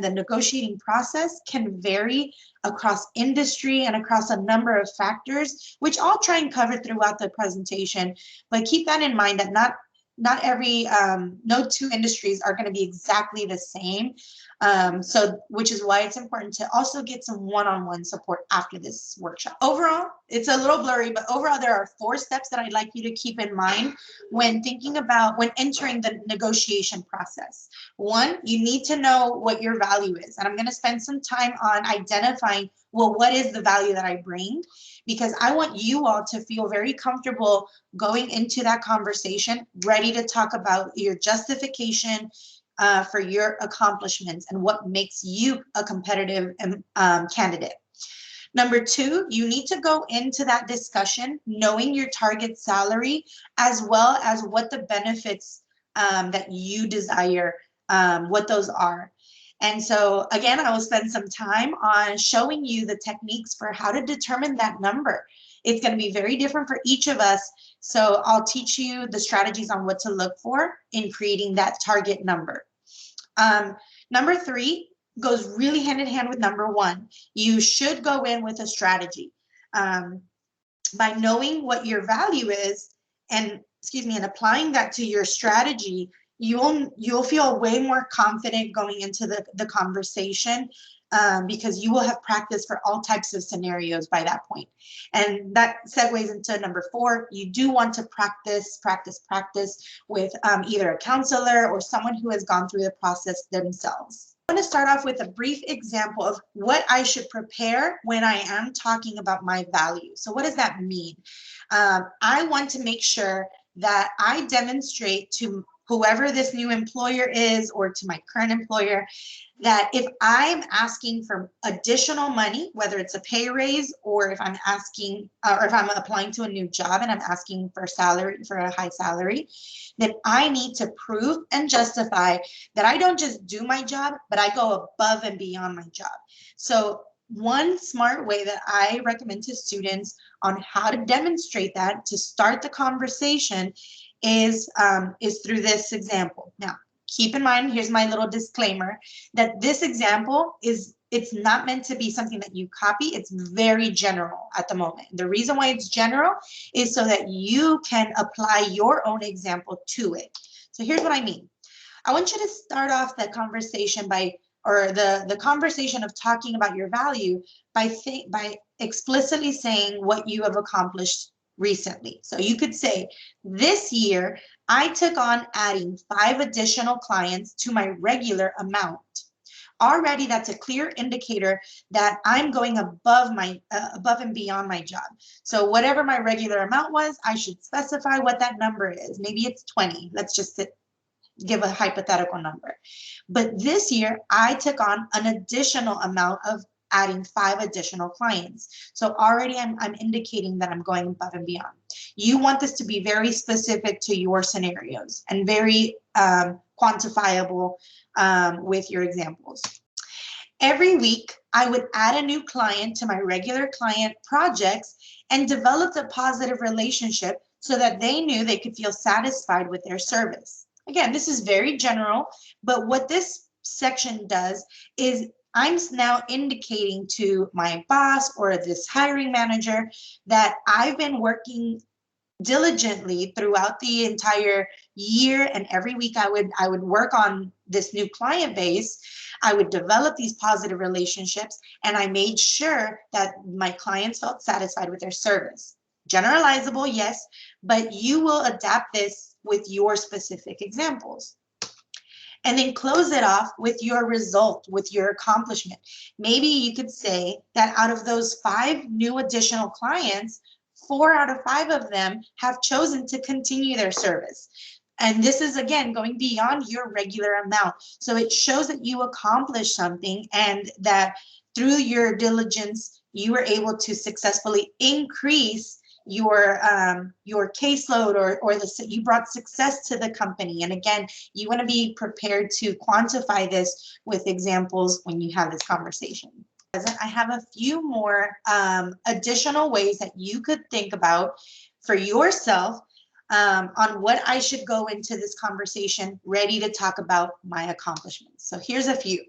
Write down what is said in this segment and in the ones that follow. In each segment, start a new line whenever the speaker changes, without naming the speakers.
The negotiating process can vary across industry and across a number of factors, which I'll try and cover throughout the presentation. But keep that in mind that not every, no two industries are going to be exactly the same. Which is why it's important to also get some one-on-one support after this workshop. Overall, it's a little blurry, but overall there are 4 steps that I'd like you to keep in mind when entering the negotiation process. 1, you need to know what your value is. And I'm going to spend some time on identifying, well, what is the value that I bring? Because I want you all to feel very comfortable going into that conversation, ready to talk about your justification for your accomplishments and what makes you a competitive candidate. Number 2, you need to go into that discussion knowing your target salary as well as what the benefits that you desire, what those are. And so again, I will spend some time on showing you the techniques for how to determine that number. It's going to be very different for each of us. So I'll teach you the strategies on what to look for in creating that target number. Number 3 goes really hand in hand with number 1. You should go in with a strategy. By knowing what your value is and applying that to your strategy, you'll feel way more confident going into the conversation because you will have practiced for all types of scenarios by that point. And that segues into number 4. You do want to practice with either a counselor or someone who has gone through the process themselves. I want to start off with a brief example of what I should prepare when I am talking about my value. So what does that mean? I want to make sure that I demonstrate to whoever this new employer is or to my current employer that if I'm asking for additional money, whether it's a pay raise or if I'm asking or if I'm applying to a new job and I'm asking for a high salary, then I need to prove and justify that I don't just do my job, but I go above and beyond my job. So one smart way that I recommend to students on how to demonstrate that to start the conversation is through this example. Now, keep in mind, here's my little disclaimer, that this example it's not meant to be something that you copy. It's very general at the moment. The reason why it's general is so that you can apply your own example to it. So here's what I mean. I want you to start off the conversation the conversation of talking about your value by explicitly saying what you have accomplished recently. So you could say, this year, I took on adding 5 additional clients to my regular amount. Already, that's a clear indicator that I'm going above and beyond my job. So whatever my regular amount was, I should specify what that number is. Maybe it's 20. Let's just give a hypothetical number. But this year, I took on an additional amount of adding 5 additional clients. So already I'm indicating that I'm going above and beyond. You want this to be very specific to your scenarios and very quantifiable with your examples. Every week, I would add a new client to my regular client projects and develop a positive relationship so that they knew they could feel satisfied with their service. Again, this is very general, but what this section does is I'm now indicating to my boss or this hiring manager that I've been working diligently throughout the entire year, and every week I would work on this new client base. I would develop these positive relationships, and I made sure that my clients felt satisfied with their service. Generalizable, yes, but you will adapt this with your specific examples. And then close it off with your result, with your accomplishment. Maybe you could say that out of those 5 new additional clients, 4 out of 5 of them have chosen to continue their service. And this is, again, going beyond your regular amount. So it shows that you accomplished something and that through your diligence, you were able to successfully increase your caseload or you brought success to the company. And again, you want to be prepared to quantify this with examples when you have this conversation. I have a few more additional ways that you could think about for yourself on what I should go into this conversation ready to talk about my accomplishments. So here's a few.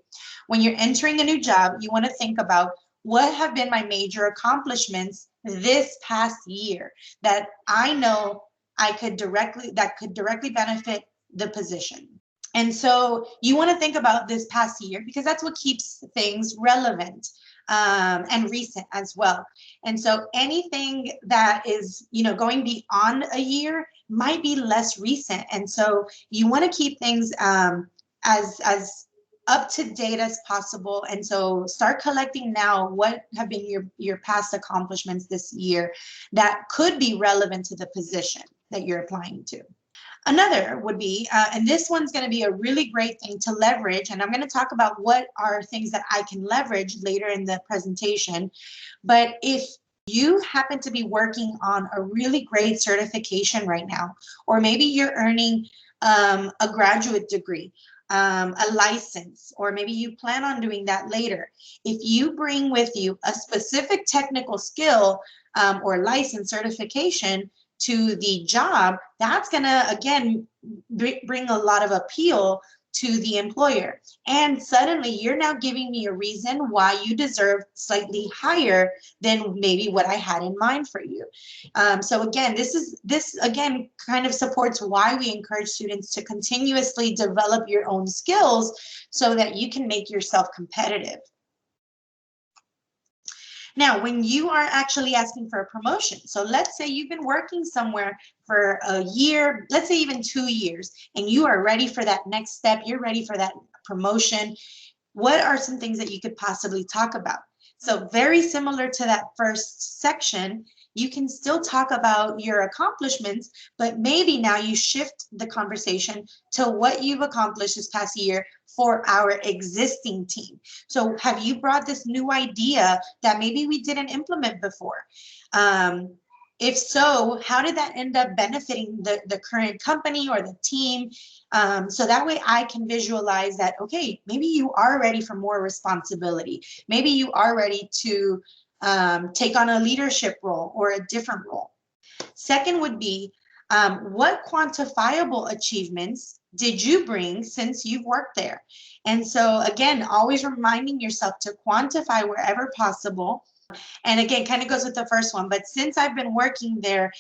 When you're entering a new job, you want to think about what have been my major accomplishments this past year that I know that could directly benefit the position. And so you want to think about this past year because that's what keeps things relevant and recent as well. And so anything that is, going beyond a year might be less recent. And so you want to keep things as up to date as possible. And so start collecting now what have been your past accomplishments this year that could be relevant to the position that you're applying to. Another would be, and this one's going to be a really great thing to leverage, and I'm going to talk about what are things that I can leverage later in the presentation. But if you happen to be working on a really great certification right now, or maybe you're earning a graduate degree, a license, or maybe you plan on doing that later, if you bring with you a specific technical skill or license certification to the job, that's going to, again, bring a lot of appeal to the employer. And suddenly you're now giving me a reason why you deserve slightly higher than maybe what I had in mind for you. So again, this again kind of supports why we encourage students to continuously develop your own skills so that you can make yourself competitive. Now, when you are actually asking for a promotion, so let's say you've been working somewhere for a year, let's say even 2 years, and you are ready for that next step, you're ready for that promotion, what are some things that you could possibly talk about? So very similar to that first section, you can still talk about your accomplishments, but maybe now you shift the conversation to what you've accomplished this past year for our existing team. So have you brought this new idea that maybe we didn't implement before? If so, how did that end up benefiting the current company or the team? So that way I can visualize that, okay, maybe you are ready for more responsibility. Maybe you are ready to take on a leadership role or a different role. Second would be, what quantifiable achievements did you bring since you've worked there? And so again, always reminding yourself to quantify wherever possible. And again, kind of goes with the first one, but since I've been working there,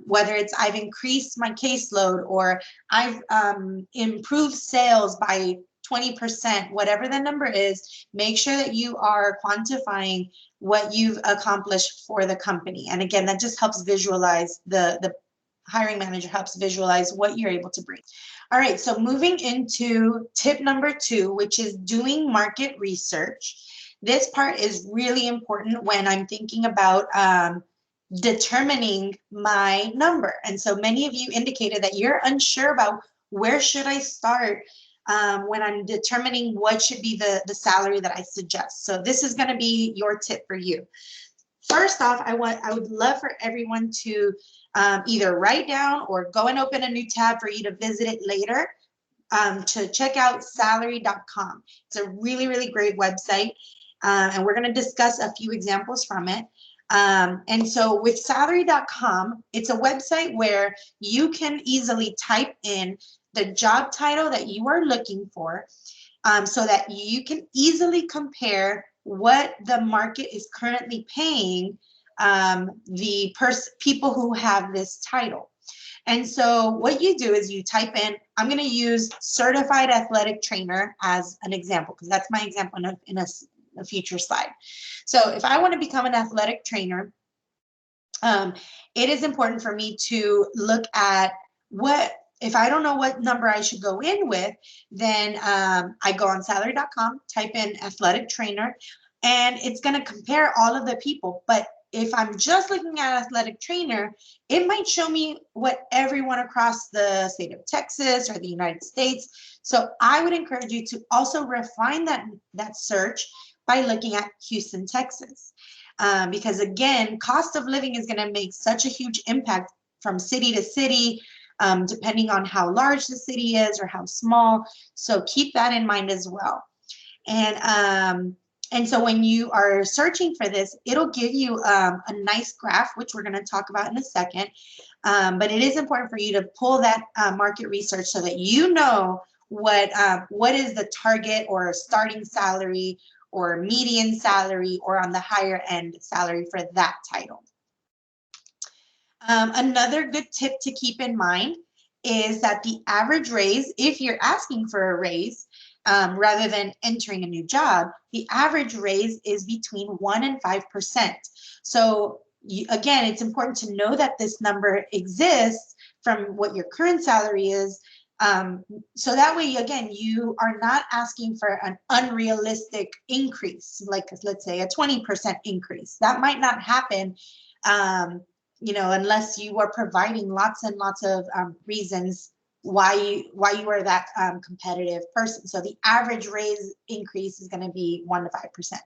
whether it's I've increased my caseload or I've improved sales by 20%, whatever the number is, make sure that you are quantifying what you've accomplished for the company. And again, that just helps visualize, the hiring manager helps visualize what you're able to bring. All right, so moving into tip number 2, which is doing market research. This part is really important when I'm thinking about determining my number. And so many of you indicated that you're unsure about where should I start when I'm determining what should be the salary that I suggest. So this is going to be your tip for you. First off, I would love for everyone to either write down or go and open a new tab for you to visit it later to check out salary.com. It's a really, really great website. And we're going to discuss a few examples from it. And so with salary.com, it's a website where you can easily type in the job title that you are looking for so that you can easily compare what the market is currently paying the people who have this title. And so what you do is you type in, I'm going to use certified athletic trainer as an example, because that's my example in a future slide. So if I want to become an athletic trainer, it is important for me to look at if I don't know what number I should go in with, then I go on salary.com, type in athletic trainer, and it's going to compare all of the people. But if I'm just looking at athletic trainer, it might show me what everyone across the state of Texas or the United States. So I would encourage you to also refine that search by looking at Houston, Texas. Because again, cost of living is going to make such a huge impact from city to city, depending on how large the city is or how small. So keep that in mind as well. And so when you are searching for this, it'll give you a nice graph, which we're going to talk about in a second, But it is important for you to pull that market research so that you know what is the target or starting salary or median salary or on the higher end salary for that title. Another good tip to keep in mind is that the average raise, if you're asking for a raise, rather than entering a new job, the average raise is between 1% and 5%. So again, it's important to know that this number exists from what your current salary is. So that way, again, you are not asking for an unrealistic increase, like let's say a 20% increase. That might not happen, unless you are providing lots and lots of reasons why you are that competitive person. So the average raise increase is going to be 1% to 5%.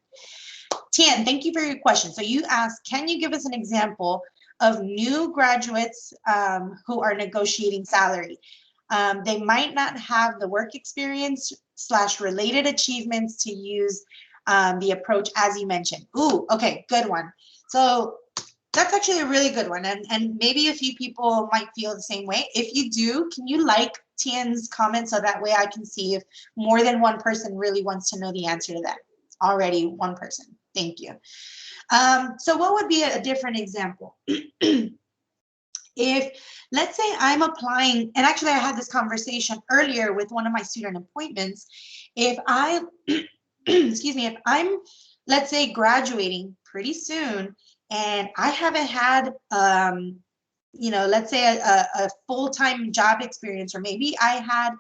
Tian, thank you for your question. So you asked, can you give us an example of new graduates who are negotiating salary? They might not have the work experience / related achievements to use the approach as you mentioned. Ooh, okay, good one. So that's actually a really good one. And maybe a few people might feel the same way. If you do, can you like Tian's comment so that way I can see if more than one person really wants to know the answer to that? Already one person. Thank you. So what would be a different example? If, let's say I'm applying, and actually I had this conversation earlier with one of my student appointments. If I, excuse me, if I'm, let's say, graduating pretty soon and I haven't had, let's say a full-time job experience, or maybe I had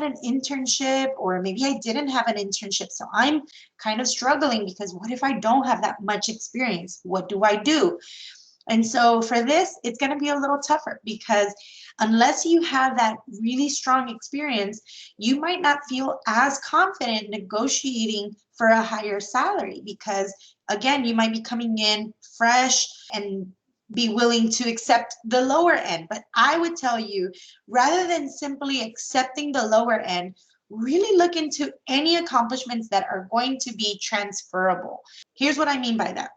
an internship, or maybe I didn't have an internship. So I'm kind of struggling because what if I don't have that much experience? What do I do? And so for this, it's going to be a little tougher because unless you have that really strong experience, you might not feel as confident negotiating for a higher salary because, again, you might be coming in fresh and be willing to accept the lower end. But I would tell you, rather than simply accepting the lower end, really look into any accomplishments that are going to be transferable. Here's what I mean by that.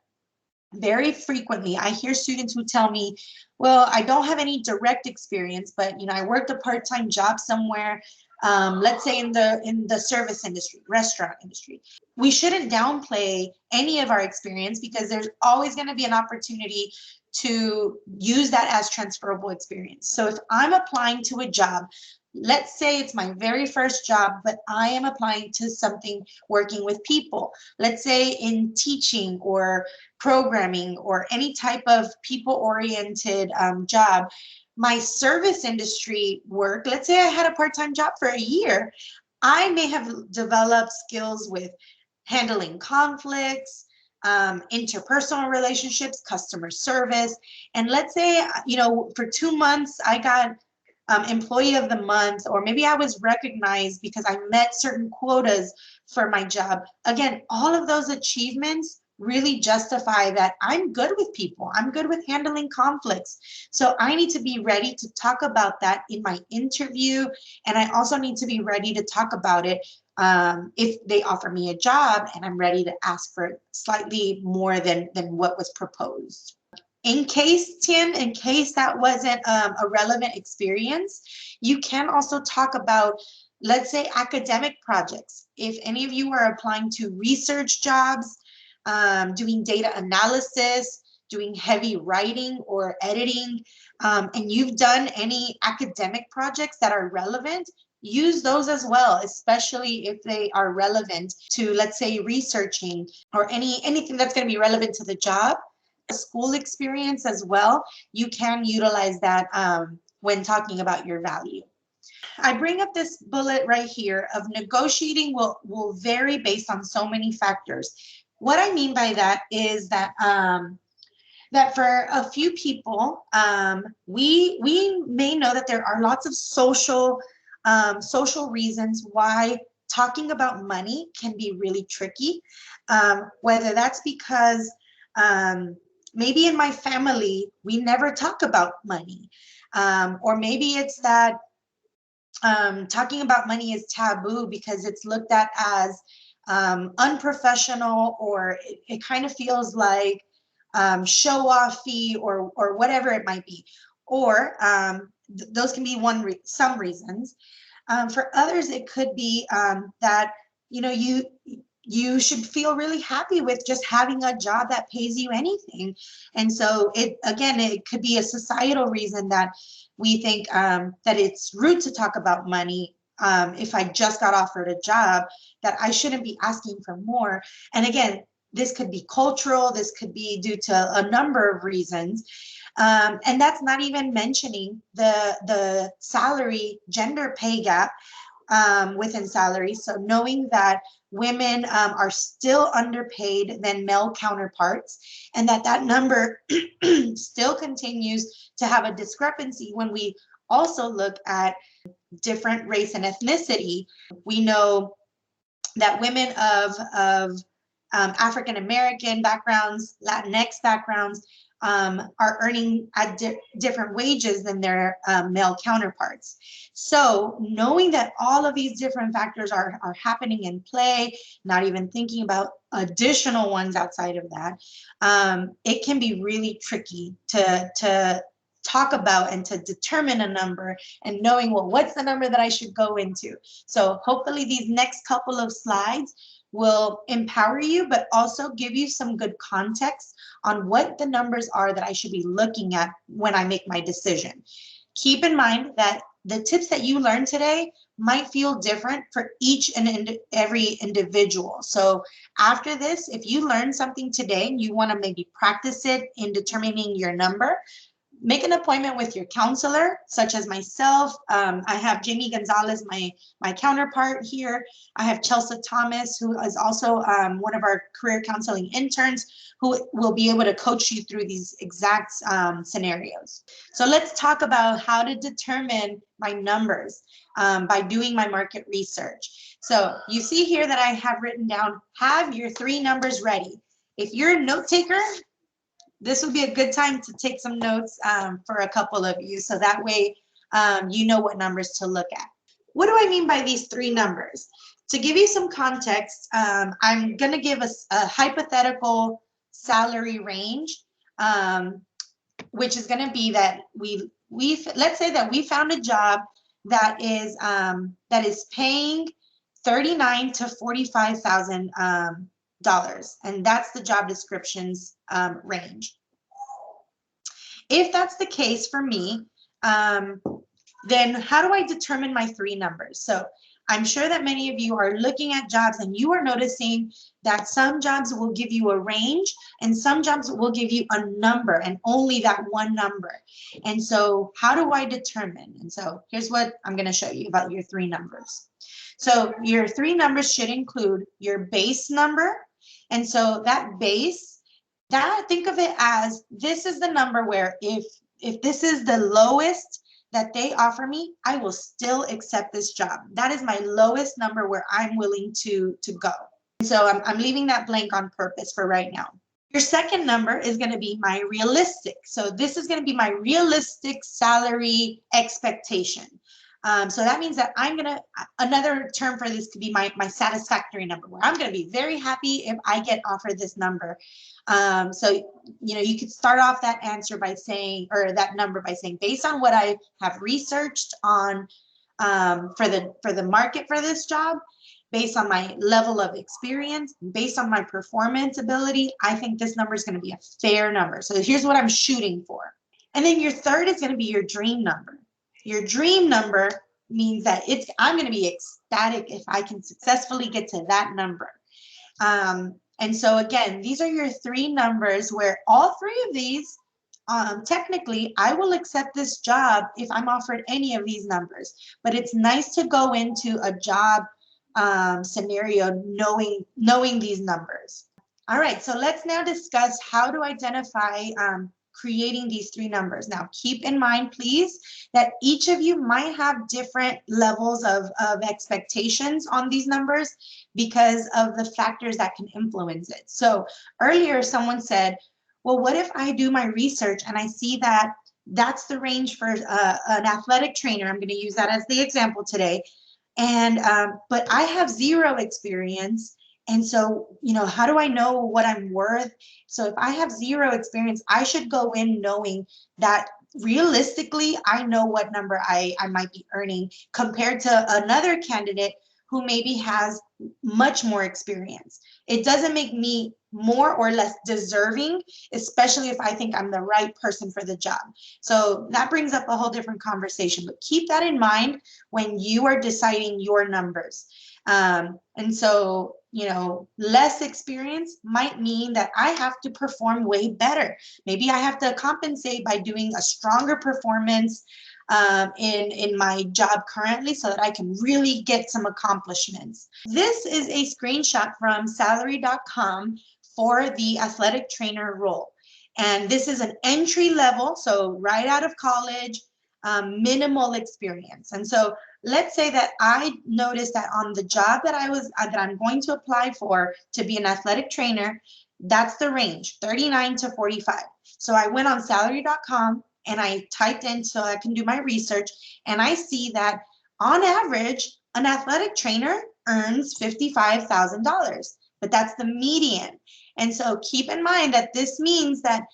Very frequently, I hear students who tell me, well, I don't have any direct experience, but I worked a part-time job somewhere, let's say in the service industry, restaurant industry. We shouldn't downplay any of our experience because there's always going to be an opportunity to use that as transferable experience. So if I'm applying to a job, let's say it's my very first job, but I am applying to something working with people, let's say in teaching or programming or any type of people-oriented job. My service industry work, let's say I had a part-time job for a year, I may have developed skills with handling conflicts, interpersonal relationships, customer service. And let's say, for 2 months, I got employee of the month, or maybe I was recognized because I met certain quotas for my job. Again, all of those achievements really justify that I'm good with people. I'm good with handling conflicts. So I need to be ready to talk about that in my interview. And I also need to be ready to talk about it if they offer me a job and I'm ready to ask for slightly more than what was proposed. In case that wasn't a relevant experience, you can also talk about, let's say, academic projects. If any of you are applying to research jobs, doing data analysis, doing heavy writing or editing, and you've done any academic projects that are relevant, use those as well, especially if they are relevant to, let's say, researching or anything that's going to be relevant to the job. School experience as well, you can utilize that when talking about your value. I bring up this bullet right here of negotiating will vary based on so many factors. What I mean by that is that that for a few people, we may know that there are lots of social reasons why talking about money can be really tricky, whether that's because maybe in my family, we never talk about money. Or maybe it's that talking about money is taboo because it's looked at as unprofessional, or it kind of feels like show-offy or whatever it might be. or those can be some reasons. For others, it could be that you should feel really happy with just having a job that pays you anything. And so it could be a societal reason that we think that it's rude to talk about money. If I just got offered a job, that I shouldn't be asking for more. And again, this could be cultural, this could be due to a number of reasons. And that's not even mentioning the salary gender pay gap within salary. So knowing that women are still underpaid than male counterparts, and that number still continues to have a discrepancy when we also look at different race and ethnicity. We know that women of African American backgrounds, Latinx backgrounds, are earning at different wages than their male counterparts. So knowing that all of these different factors are happening in play, not even thinking about additional ones outside of that, it can be really tricky to talk about and to determine a number, and knowing, well, what's the number that I should go into? So hopefully these next couple of slides will empower you, but also give you some good context on what the numbers are that I should be looking at when I make my decision. Keep in mind that the tips that you learned today might feel different for each and every individual. So after this, if you learned something today and you want to maybe practice it in determining your number, make an appointment with your counselor, such as myself. I have Jamie Gonzalez, my counterpart here. I have Chelsea Thomas, who is also one of our career counseling interns, who will be able to coach you through these exact scenarios. So let's talk about how to determine my numbers by doing my market research. So you see here that I have written down, have your 3 numbers ready. If you're a note taker, this would be a good time to take some notes for a couple of you, so that way you know what numbers to look at. What do I mean by these 3 numbers? To give you some context, I'm going to give us a hypothetical salary range, which is going to be that let's say that we found a job that is paying $39,000 to $45,000. And that's the job description's range. If that's the case for me, then how do I determine my 3 numbers? So I'm sure that many of you are looking at jobs and you are noticing that some jobs will give you a range and some jobs will give you a number, and only that one number. And so how do I determine? And so here's what I'm going to show you about your 3 numbers. So your 3 numbers should include your base number. And so that base, think of it as, this is the number where if this is the lowest that they offer me, I will still accept this job. That is my lowest number where I'm willing to go. And so I'm leaving that blank on purpose for right now. Your second number is going to be my realistic. So this is going to be my realistic salary expectation. So that means that another term for this could be my satisfactory number, where I'm going to be very happy if I get offered this number. So, you could start off that answer by saying, or that number by saying, based on what I have researched on for the market for this job, based on my level of experience, based on my performance ability, I think this number is going to be a fair number. So here's what I'm shooting for. And then your third is going to be your dream number. Your dream number means that I'm going to be ecstatic if I can successfully get to that number. And so again, these are your 3 numbers where all 3 of these, technically, I will accept this job if I'm offered any of these numbers. But it's nice to go into a job scenario knowing these numbers. All right, so let's now discuss how to identify creating these 3 numbers. Now, keep in mind, please, that each of you might have different levels of expectations on these numbers because of the factors that can influence it. So earlier, someone said, well, what if I do my research and I see that that's the range for an athletic trainer? I'm going to use that as the example today. And but I have 0 experience. And so, how do I know what I'm worth? So if I have 0 experience, I should go in knowing that realistically, I know what number I might be earning compared to another candidate who maybe has much more experience. It doesn't make me more or less deserving, especially if I think I'm the right person for the job. So that brings up a whole different conversation, but keep that in mind when you are deciding your numbers. And so, you know, less experience might mean that I have to perform way better. Maybe I have to compensate by doing a stronger performance in my job currently so that I can really get some accomplishments. This is a screenshot from salary.com for the athletic trainer role. And this is an entry level, so right out of college, minimal experience. And so let's say that I noticed that on the job that I'm going to apply for to be an athletic trainer, that's the range, 39 to 45. So I went on salary.com and I typed in so I can do my research, and I see that on average, an athletic trainer earns $55,000, but that's the median. And so keep in mind that this means that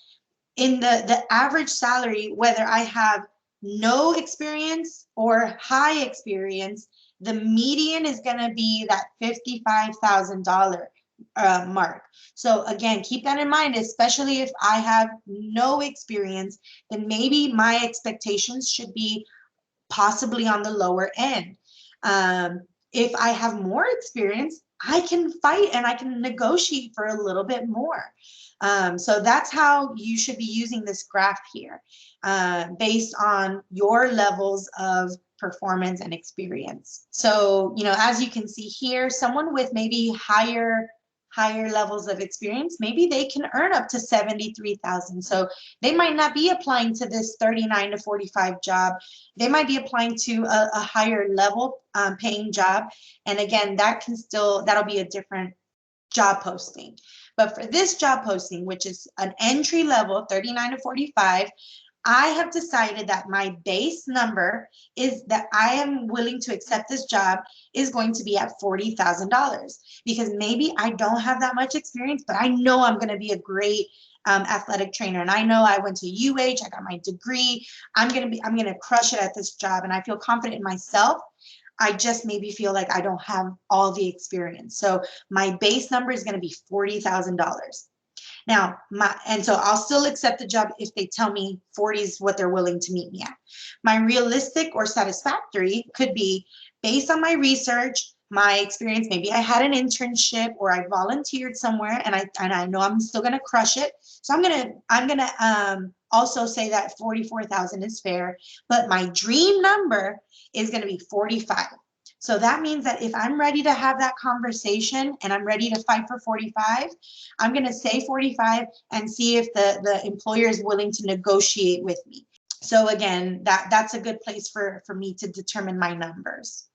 in the average salary, whether I have no experience or high experience, the median is going to be that $55,000 mark. So again, keep that in mind, especially if I have no experience, then maybe my expectations should be possibly on the lower end. If I have more experience, I can fight and I can negotiate for a little bit more. So that's how you should be using this graph here, based on your levels of performance and experience. So, you know, as you can see here, someone with maybe higher levels of experience, maybe they can earn up to 73,000. So they might not be applying to this 39 to 45 job. They might be applying to a higher level paying job. And again, that'll be a different job posting. But for this job posting, which is an entry level 39 to 45, I have decided that my base number is that I am willing to accept this job is going to be at $40,000, because maybe I don't have that much experience, but I know I'm going to be a great athletic trainer. And I know I went to UH, I got my degree. I'm going to crush it at this job. And I feel confident in myself. I just maybe feel like I don't have all the experience. So my base number is going to be $40,000. Now, so I'll still accept the job if they tell me 40 is what they're willing to meet me at. My realistic or satisfactory could be based on my research, my experience. Maybe I had an internship or I volunteered somewhere, and I know I'm still going to crush it. So I'm gonna also say that 44,000 is fair, but my dream number is going to be 45. So that means that if I'm ready to have that conversation and I'm ready to fight for 45, I'm going to say 45 and see if the employer is willing to negotiate with me. So again, that's a good place for me to determine my numbers.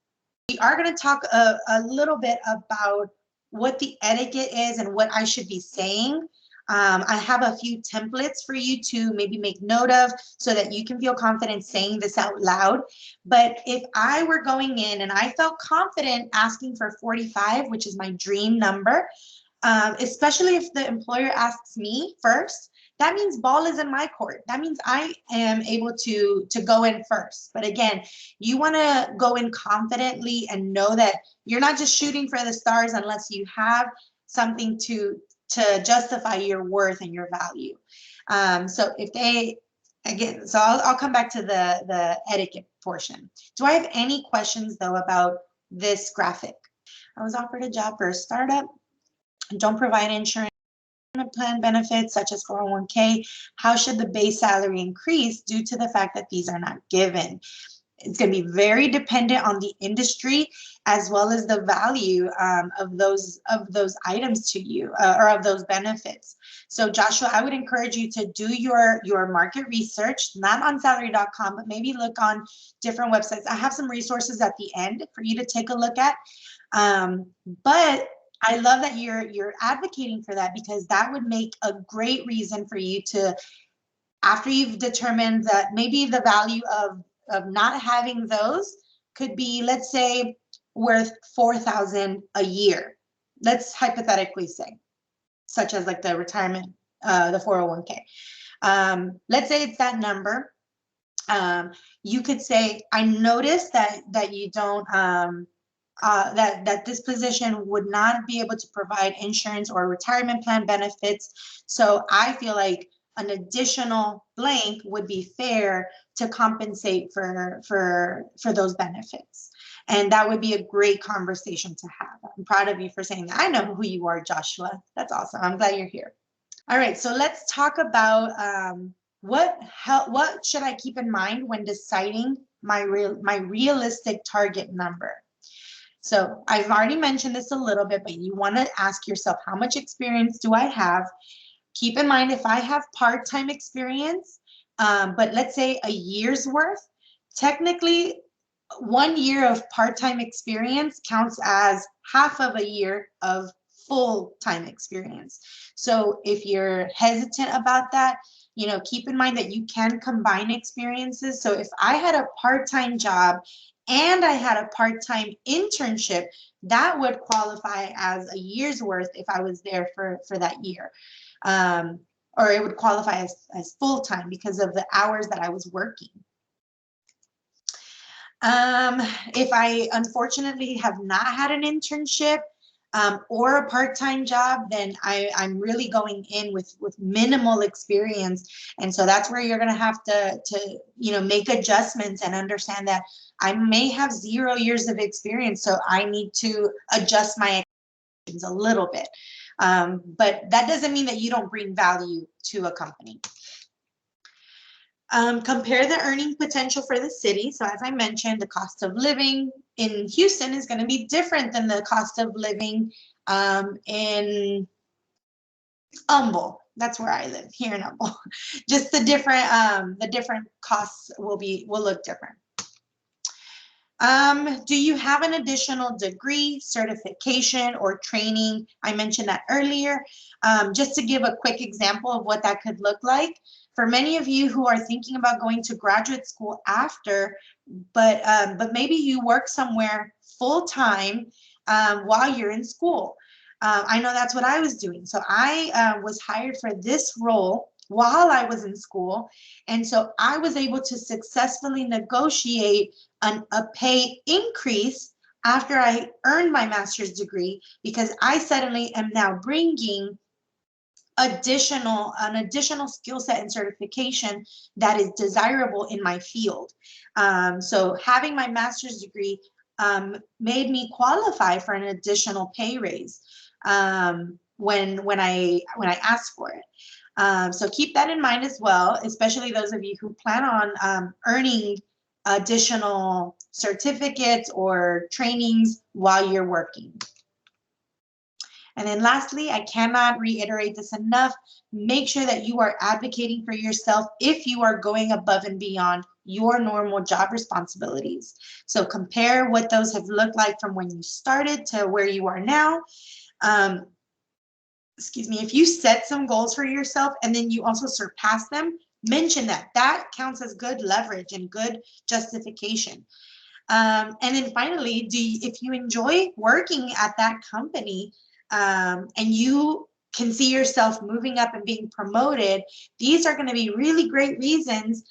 We are going to talk a little bit about what the etiquette is and what I should be saying. I have a few templates for you to maybe make note of so that you can feel confident saying this out loud. But if I were going in and I felt confident asking for 45, which is my dream number, especially if the employer asks me first, that means ball is in my court. That means I am able to go in first. But again, you want to go in confidently and know that you're not just shooting for the stars unless you have something to justify your worth and your value. So if they, again, so I'll come back to the etiquette portion. Do I have any questions though about this graphic? I was offered a job for a startup. Don't provide insurance plan benefits such as 401k. How should the base salary increase due to the fact that these are not given? It's going to be very dependent on the industry as well as the value of those items to you or of those benefits. So Joshua, I would encourage you to do your market research, not on salary.com, but maybe look on different websites. I have some resources at the end for you to take a look at. But I love that you're advocating for that, because that would make a great reason for you to, after you've determined that maybe the value of not having those could be, let's say, worth $4,000 a year. Let's hypothetically say, such as like the retirement, the 401k. Let's say it's that number. You could say, I noticed that you don't that this position would not be able to provide insurance or retirement plan benefits. So I feel like an additional blank would be fair to compensate for those benefits. And that would be a great conversation to have. I'm proud of you for saying that. I know who you are, Joshua. That's awesome. I'm glad you're here. All right, so let's talk about what should I keep in mind when deciding my realistic target number. So I've already mentioned this a little bit, but you want to ask yourself, how much experience do I have? Keep in mind, if I have part-time experience, but let's say a year's worth, technically 1 year of part-time experience counts as half of a year of full-time experience. So if you're hesitant about that, keep in mind that you can combine experiences. So if I had a part-time job and I had a part-time internship, that would qualify as a year's worth if I was there for that year. Or it would qualify as full-time because of the hours that I was working. If I unfortunately have not had an internship or a part-time job, then I'm really going in with minimal experience. And so that's where you're going to have to make adjustments and understand that I may have 0 years of experience. So I need to adjust my expectations a little bit. But that doesn't mean that you don't bring value to a company. Compare the earning potential for the city. So as I mentioned, the cost of living in Houston is going to be different than the cost of living in Humble. That's where I live, here in Humble. Just the different costs will look different. Do you have an additional degree, certification, or training? I mentioned that earlier. Just to give a quick example of what that could look like. For many of you who are thinking about going to graduate school after, but maybe you work somewhere full-time while you're in school. I know that's what I was doing. So I was hired for this role while I was in school. And so I was able to successfully negotiate a pay increase after I earned my master's degree, because I suddenly am now bringing an additional skill set and certification that is desirable in my field. So having my master's degree made me qualify for an additional pay raise when I asked for it. So keep that in mind as well, especially those of you who plan on earning additional certificates or trainings while you're working. And then lastly, I cannot reiterate this enough, make sure that you are advocating for yourself if you are going above and beyond your normal job responsibilities. So compare what those have looked like from when you started to where you are now. If you set some goals for yourself and then you also surpass them, mention that. That counts as good leverage and good justification. And then finally, if you enjoy working at that company, and you can see yourself moving up and being promoted, these are going to be really great reasons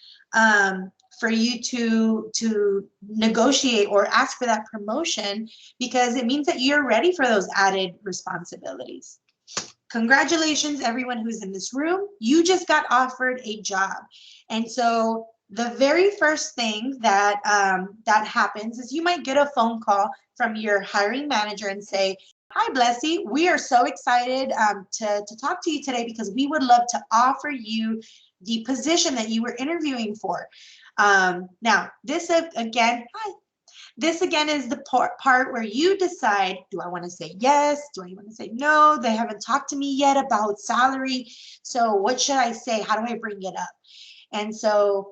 for you to negotiate or ask for that promotion, because it means that you're ready for those added responsibilities. Congratulations, everyone who's in this room. You just got offered a job. And so the very first thing that happens is you might get a phone call from your hiring manager and say, "Hi, Blessy, we are so excited to talk to you today because we would love to offer you the position that you were interviewing for." Now, this again is the part where you decide, do I want to say yes? Do I want to say no? They haven't talked to me yet about salary. So what should I say? How do I bring it up? And so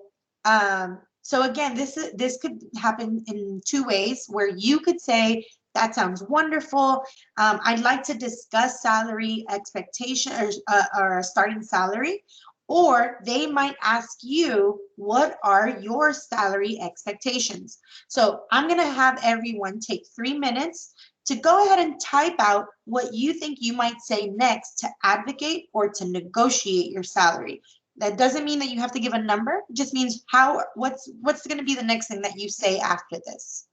again, this could happen in two ways, where you could say, "That sounds wonderful. I'd like to discuss salary expectation or a starting salary." Or they might ask you, "What are your salary expectations?" So I'm going to have everyone take 3 minutes to go ahead and type out what you think you might say next to advocate or to negotiate your salary. That doesn't mean that you have to give a number. It just means what's going to be the next thing that you say after this.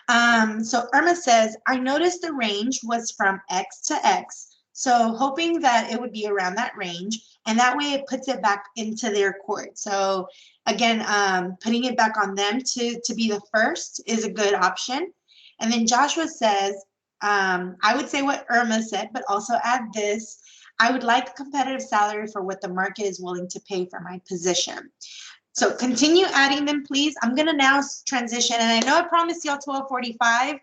So Irma says, I noticed the range was from X to X. So hoping that it would be around that range, and that way it puts it back into their court. So again, putting it back on them to be the first is a good option. And then Joshua says, I would say what Irma said, but also add this. I would like a competitive salary for what the market is willing to pay for my position. So continue adding them, please. I'm going to now transition. And I know I promised y'all 12:45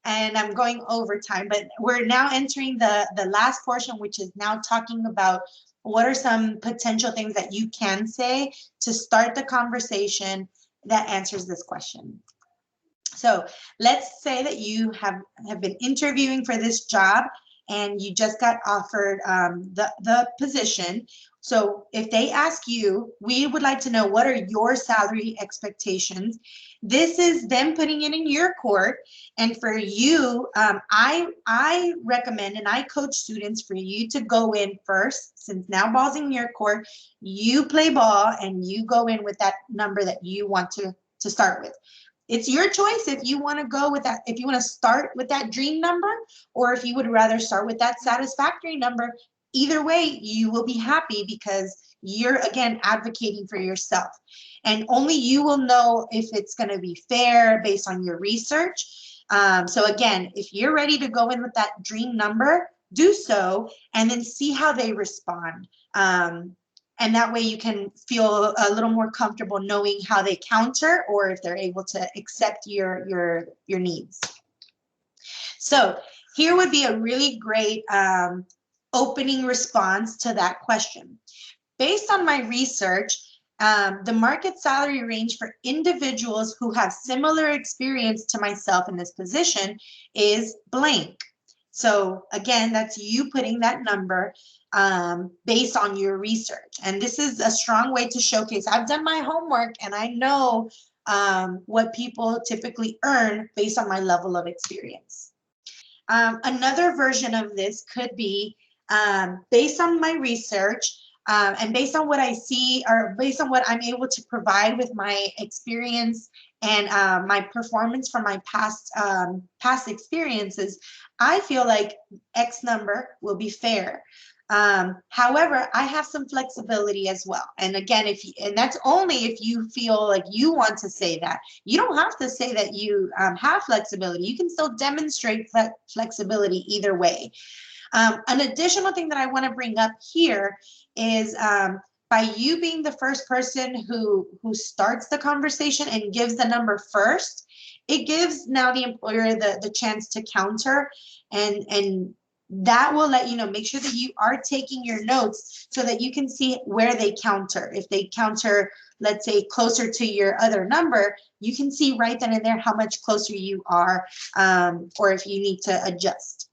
and I'm going over time, but we're now entering the last portion, which is now talking about what are some potential things that you can say to start the conversation that answers this question. So let's say that you have been interviewing for this job and you just got offered the position. So if they ask you, we would like to know, what are your salary expectations? This is them putting it in your court. And for you, I recommend, and I coach students, for you to go in first, since now ball's in your court. You play ball and you go in with that number that you want to start with. It's your choice if you want to go with that, if you want to start with that dream number, or if you would rather start with that satisfactory number. Either way, you will be happy because you're, again, advocating for yourself. And only you will know if it's going to be fair based on your research. So again, if you're ready to go in with that dream number, do so, and then see how they respond. And that way you can feel a little more comfortable knowing how they counter, or if they're able to accept your needs. So here would be a really great opening response to that question. Based on my research, the market salary range for individuals who have similar experience to myself in this position is blank. So again, that's you putting that number based on your research. And this is a strong way to showcase, I've done my homework and I know what people typically earn based on my level of experience. Another version of this could be based on my research and based on what I see, or based on what I'm able to provide with my experience and my performance from my past experiences, I feel like X number will be fair. However, I have some flexibility as well. And again, and that's only if you feel like you want to say that. You don't have to say that you have flexibility. You can still demonstrate flexibility either way. An additional thing that I want to bring up here is by you being the first person who starts the conversation and gives the number first, it gives now the employer the chance to counter, and that will let you know, make sure that you are taking your notes so that you can see where they counter. If they counter, let's say, closer to your other number, you can see right then and there how much closer you are, or if you need to adjust.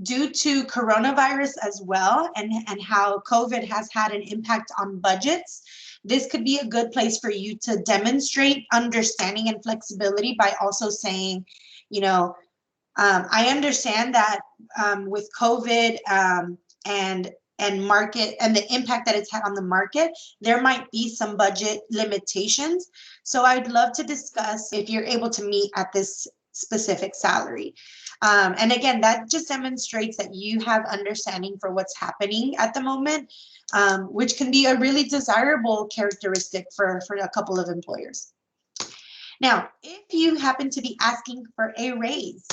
Due to coronavirus as well, and how COVID has had an impact on budgets, this could be a good place for you to demonstrate understanding and flexibility by also saying, you know, I understand that with COVID and market and the impact that it's had on the market, there might be some budget limitations. So I'd love to discuss if you're able to meet at this specific salary. And again, that just demonstrates that you have understanding for what's happening at the moment, which can be a really desirable characteristic for a couple of employers. Now, if you happen to be asking for a raise,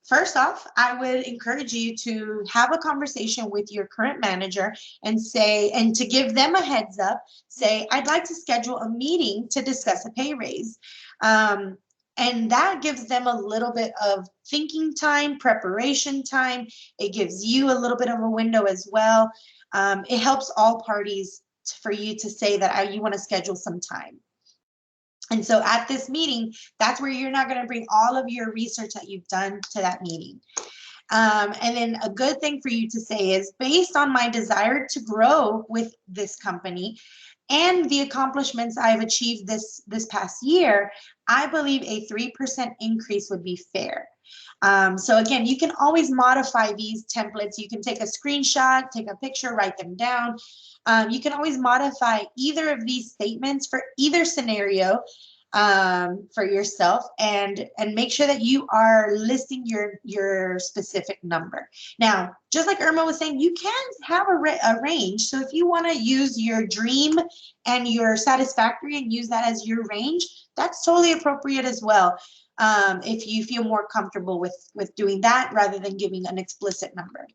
first off, I would encourage you to have a conversation with your current manager and to give them a heads up, say, I'd like to schedule a meeting to discuss a pay raise. And that gives them a little bit of thinking time, preparation time. It gives you a little bit of a window as well. It helps all parties for you to say that you want to schedule some time. And so at this meeting, that's where you're not going to bring all of your research that you've done to that meeting. And then a good thing for you to say is, based on my desire to grow with this company and the accomplishments I've achieved this past year, I believe a 3% increase would be fair. So again, you can always modify these templates. You can take a screenshot, take a picture, write them down. You can always modify either of these statements for either scenario for yourself, and make sure that you are listing your specific number. Now, just like Irma was saying, you can have a range. So if you want to use your dream and your satisfactory and use that as your range, that's totally appropriate as well. If you feel more comfortable with doing that rather than giving an explicit number.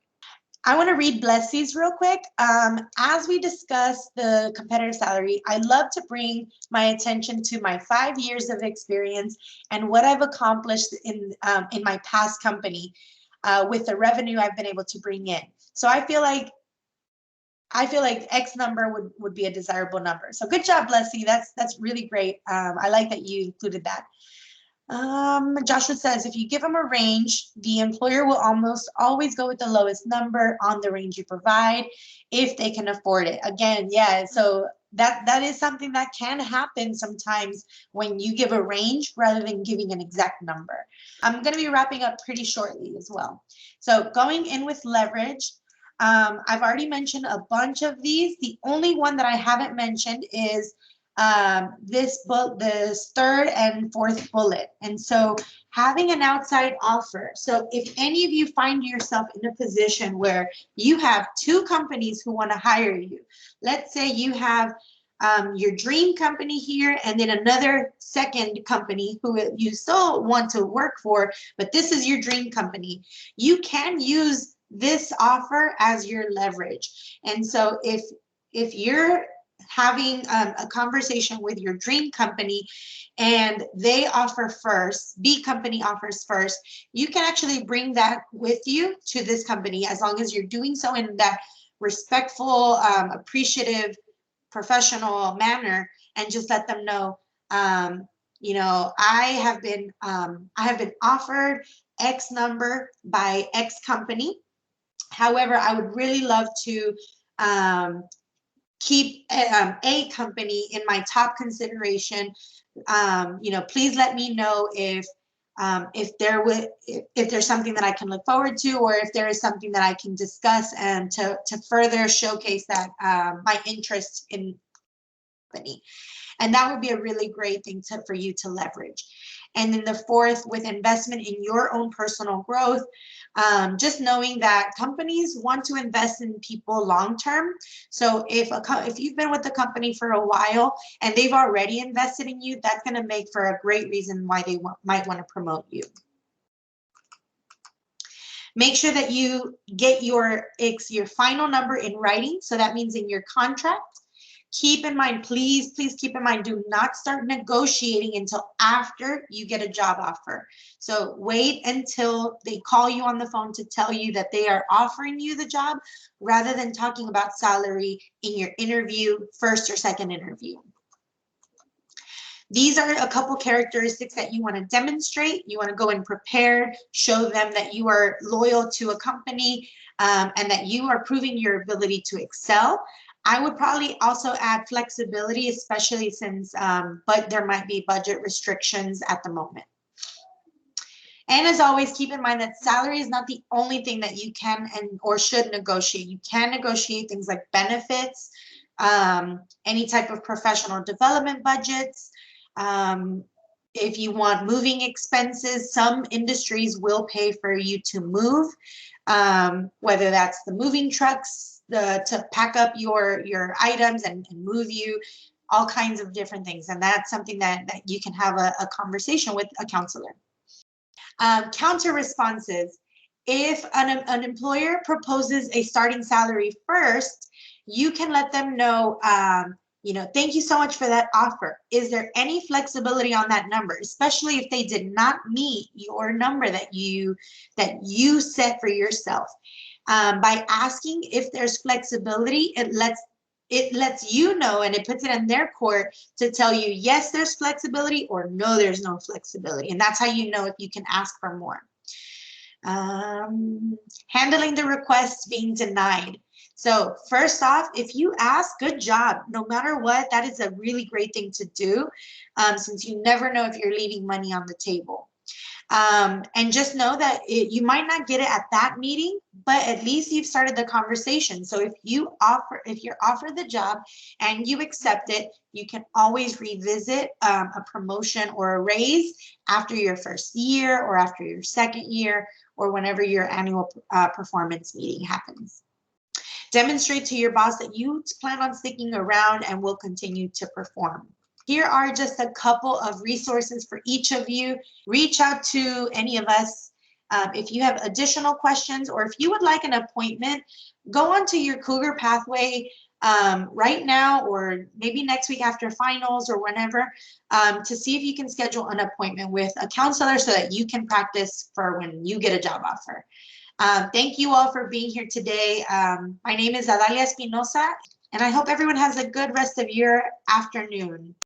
I want to read Blessie's real quick. As we discuss the competitive salary, I love to bring my attention to my 5 years of experience and what I've accomplished in my past company with the revenue I've been able to bring in. So I feel like X number would be a desirable number. So good job, Blessie. That's really great. I like that you included that. Joshua says, if you give them a range, the employer will almost always go with the lowest number on the range you provide if they can afford it. Again, yeah, so that is something that can happen sometimes when you give a range rather than giving an exact number. I'm going to be wrapping up pretty shortly as well. So going in with leverage, I've already mentioned a bunch of these. The only one that I haven't mentioned is this third and fourth bullet. And so having an outside offer. So if any of you find yourself in a position where you have two companies who want to hire you, let's say you have your dream company here and then another second company who you still want to work for, but this is your dream company, you can use this offer as your leverage. And so if you're having a conversation with your dream company and they offer first, B company offers first, you can actually bring that with you to this company as long as you're doing so in that respectful, appreciative, professional manner, and just let them know, you know, I have been offered X number by X company. However, I would really love to keep a company in my top consideration. You know, please let me know if there's something that I can look forward to, or if there is something that I can discuss and to further showcase that my interest in company. And that would be a really great thing for you to leverage. And then the fourth, with investment in your own personal growth, just knowing that companies want to invest in people long term. So if you've been with the company for a while and they've already invested in you, that's going to make for a great reason why they might want to promote you. Make sure that you get your final number in writing. So that means in your contract. Keep in mind, please keep in mind, do not start negotiating until after you get a job offer. So wait until they call you on the phone to tell you that they are offering you the job, rather than talking about salary in your interview, first or second interview. These are a couple characteristics that you want to demonstrate. You want to go in prepared, show them that you are loyal to a company and that you are proving your ability to excel. I would probably also add flexibility, especially since but there might be budget restrictions at the moment. And as always, keep in mind that salary is not the only thing that you can or should negotiate. You can negotiate things like benefits, any type of professional development budgets. If you want moving expenses, some industries will pay for you to move, whether that's the moving trucks, to pack up your items and move you, all kinds of different things. And that's something that you can have a conversation with a counselor. Counter responses. If an employer proposes a starting salary first, you can let them know, you know, thank you so much for that offer. Is there any flexibility on that number, especially if they did not meet your number that you set for yourself? By asking if there's flexibility, it lets you know, and it puts it in their court to tell you, yes, there's flexibility, or no, there's no flexibility. And that's how you know if you can ask for more. Handling the requests being denied. So first off, if you ask, good job. No matter what, that is a really great thing to do, since you never know if you're leaving money on the table. And just know that you might not get it at that meeting, but at least you've started the conversation. So if you're offered the job and you accept it, you can always revisit a promotion or a raise after your first year or after your second year or whenever your annual performance meeting happens. Demonstrate to your boss that you plan on sticking around and will continue to perform. Here are just a couple of resources for each of you. Reach out to any of us if you have additional questions, or if you would like an appointment. Go onto your Cougar Pathway right now, or maybe next week after finals or whenever, to see if you can schedule an appointment with a counselor so that you can practice for when you get a job offer. Thank you all for being here today. My name is Adalia Espinosa, and I hope everyone has a good rest of your afternoon.